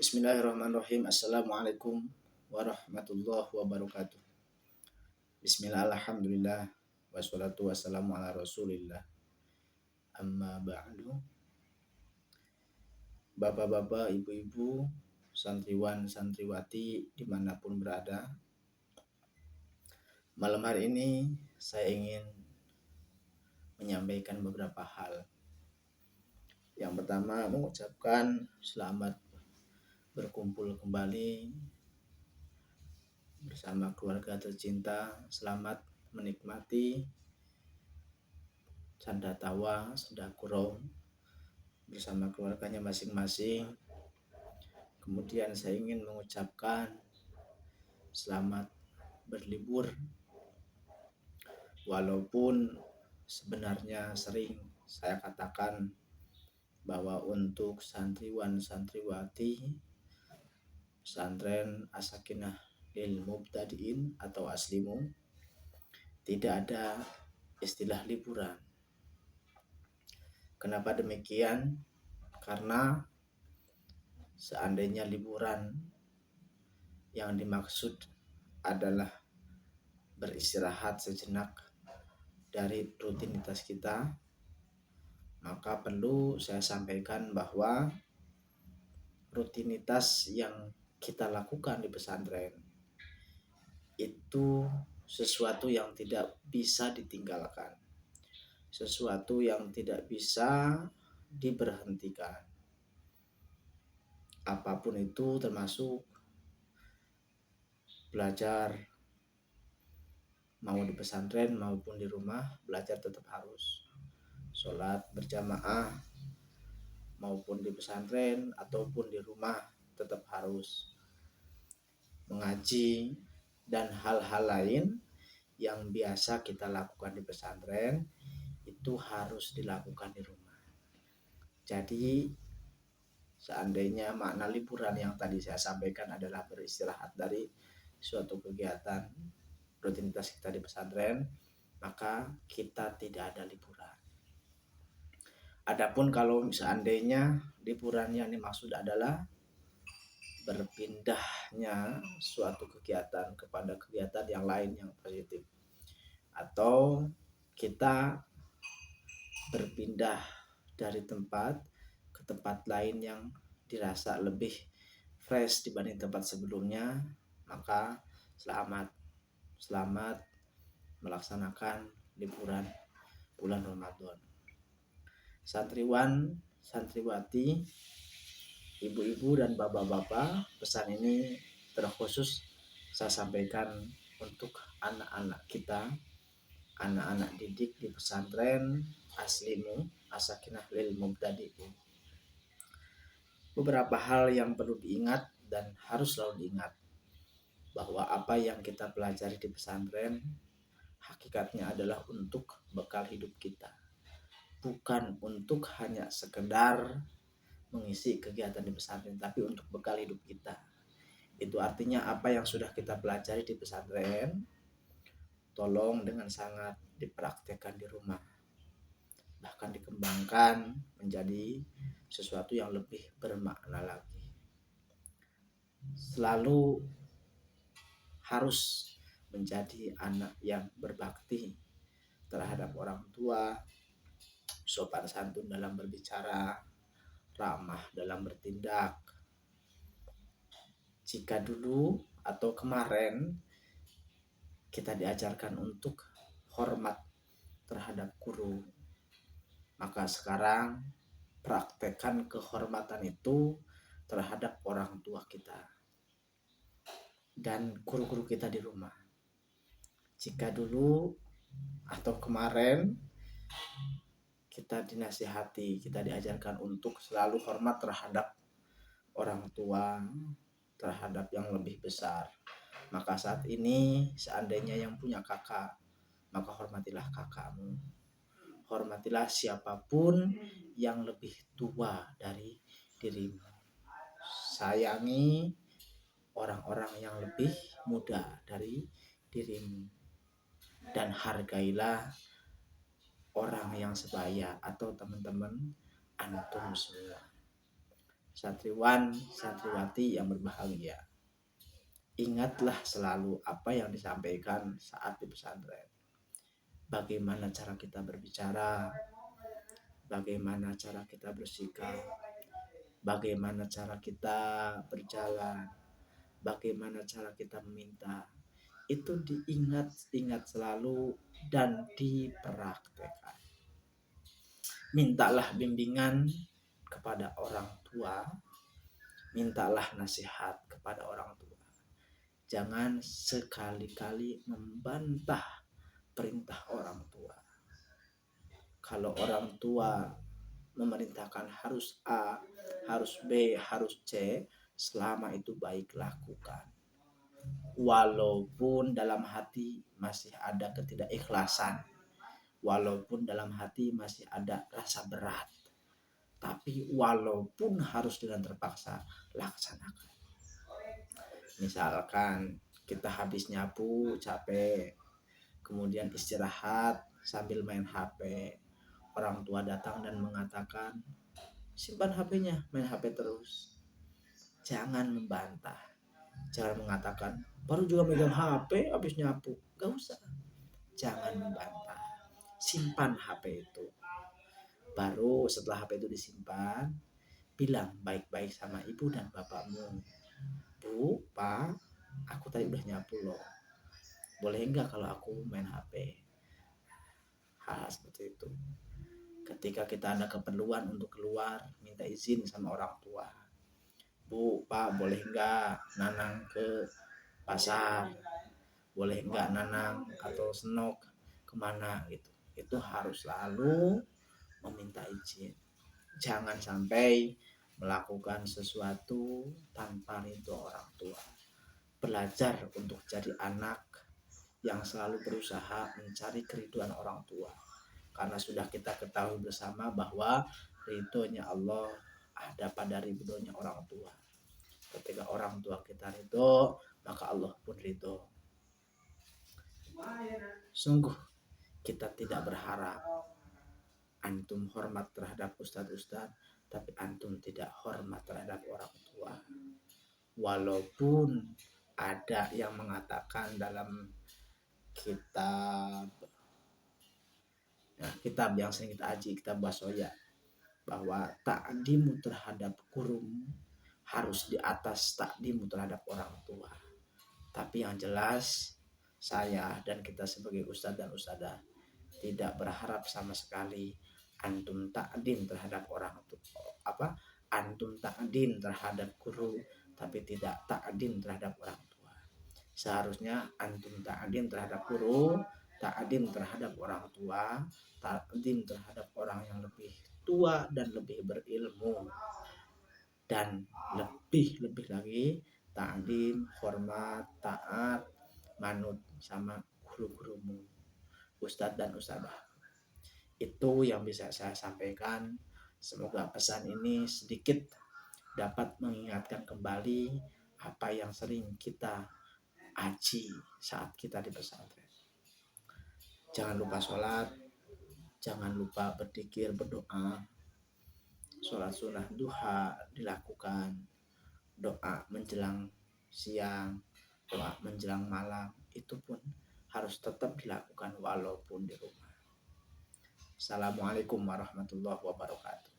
Bismillahirrahmanirrahim. Assalamualaikum warahmatullahi wabarakatuh. Bismillah, alhamdulillah, wassalatu wassalamu ala rasulillah. Amma ba'du. Bapak-bapak, ibu-ibu, santriwan, santriwati dimanapun berada, malam hari ini saya ingin menyampaikan beberapa hal. Yang pertama, mengucapkan selamat berkumpul kembali bersama keluarga tercinta. Selamat menikmati canda tawa, sedekah bersama keluarganya masing-masing. Kemudian saya ingin mengucapkan selamat berlibur, walaupun sebenarnya sering saya katakan bahwa untuk santriwan santriwati pesantren As-Sakinah lil Mubtadiin atau Aslimu tidak ada istilah liburan. Kenapa demikian? Karena seandainya liburan yang dimaksud adalah beristirahat sejenak dari rutinitas kita, maka perlu saya sampaikan bahwa rutinitas yang kita lakukan di pesantren itu sesuatu yang tidak bisa ditinggalkan, sesuatu yang tidak bisa diberhentikan. Apapun itu, termasuk belajar, mau di pesantren maupun di rumah, belajar tetap harus. Sholat berjamaah maupun di pesantren ataupun di rumah tetap harus. Mengaji dan hal-hal lain yang biasa kita lakukan di pesantren itu harus dilakukan di rumah. Jadi seandainya makna liburan yang tadi saya sampaikan adalah beristirahat dari suatu kegiatan rutinitas kita di pesantren, maka kita tidak ada liburan. Adapun kalau seandainya liburan yang dimaksud adalah berpindahnya suatu kegiatan kepada kegiatan yang lain yang positif, atau kita berpindah dari tempat ke tempat lain yang dirasa lebih fresh dibanding tempat sebelumnya, maka selamat melaksanakan liburan bulan Ramadan. Santriwan, santriwati, ibu-ibu dan bapak-bapak, pesan ini terkhusus saya sampaikan untuk anak-anak kita, anak-anak didik di pesantren Aslimu As-Sakinah lil Mubtadiin. Beberapa hal yang perlu diingat dan harus selalu diingat, bahwa apa yang kita pelajari di pesantren hakikatnya adalah untuk bekal hidup kita, bukan untuk hanya sekedar mengisi kegiatan di pesantren, tapi untuk bekal hidup kita. Itu artinya apa yang sudah kita pelajari di pesantren, tolong dengan sangat dipraktekkan di rumah, bahkan dikembangkan menjadi sesuatu yang lebih bermakna lagi. Selalu harus menjadi anak yang berbakti terhadap orang tua, sopan santun dalam berbicara, ramah dalam bertindak. Jika dulu atau kemarin kita diajarkan untuk hormat terhadap guru, maka sekarang praktekkan kehormatan itu terhadap orang tua kita dan guru-guru kita di rumah. Jika dulu atau kemarin kita dinasihati, kita diajarkan untuk selalu hormat terhadap orang tua, terhadap yang lebih besar, maka saat ini seandainya yang punya kakak, maka hormatilah kakakmu, hormatilah siapapun yang lebih tua dari dirimu, sayangi orang-orang yang lebih muda dari dirimu, dan hargailah orang yang sebaya atau teman-teman antum semua. satriwan, satriwati yang berbahagia. Ingatlah selalu apa yang disampaikan saat di pesantren. Bagaimana cara kita berbicara, bagaimana cara kita bersikap, bagaimana cara kita berjalan, bagaimana cara kita meminta. Itu diingat selalu dan dipraktekkan. Mintalah bimbingan kepada orang tua, mintalah nasihat kepada orang tua. Jangan sekali-kali membantah perintah orang tua. Kalau orang tua memerintahkan harus A, harus B, harus C, selama itu baik lakukan. Walaupun dalam hati masih ada ketidakikhlasan, walaupun dalam hati masih ada rasa berat, tapi walaupun harus dengan terpaksa, laksanakan. Misalkan kita habis nyapu, capek, kemudian istirahat sambil main HP. Orang tua datang dan mengatakan, simpan HP-nya, main HP terus. Jangan membantah. Jangan mengatakan, baru juga megang HP habis nyapu. Gak usah. Jangan membantah. Simpan HP itu. Baru setelah HP itu disimpan, bilang baik-baik sama ibu dan bapakmu. Bu, Pak, aku tadi udah nyapu loh. Boleh enggak kalau aku main HP? Hal seperti itu. Ketika kita ada keperluan untuk keluar, minta izin sama orang tua. Bu, Pak, boleh enggak Nanang ke pasar? Boleh enggak Nanang atau Senok kemana gitu? Itu harus selalu meminta izin. Jangan sampai melakukan sesuatu tanpa ridho orang tua. Belajar untuk jadi anak yang selalu berusaha mencari keriduan orang tua. Karena sudah kita ketahui bersama bahwa ridhonya Allah ada pada ridhonya orang tua. Ketika orang tua kita ridho, maka Allah pun ridho. Sungguh kita tidak berharap antum hormat terhadap ustadz-ustadz, tapi antum tidak hormat terhadap orang tua. Walaupun ada yang mengatakan dalam kitab yang sering kita aji, kitab Basoya, bahwa takdimu terhadap gurumu harus di atas takdimu terhadap orang tua. Tapi yang jelas saya dan kita sebagai ustadz dan ustadzah tidak berharap sama sekali antum takdim terhadap orang tua, antum takdim terhadap guru, tapi tidak takdim terhadap orang tua. Seharusnya antum takdim terhadap guru, takdim terhadap orang tua, takdim terhadap orang yang lebih tua dan lebih berilmu, dan lebih lagi takdim, hormat, taat, manut sama guru-gurumu, ustadz dan ustadzah. Itu yang bisa saya sampaikan. Semoga pesan ini sedikit dapat mengingatkan kembali apa yang sering kita aji saat kita di pesantren. Jangan lupa sholat, jangan lupa berzikir, berdoa. Sholat sunnah duha dilakukan, doa menjelang siang, doa menjelang malam, itu pun harus tetap dilakukan walaupun di rumah. Assalamualaikum warahmatullahi wabarakatuh.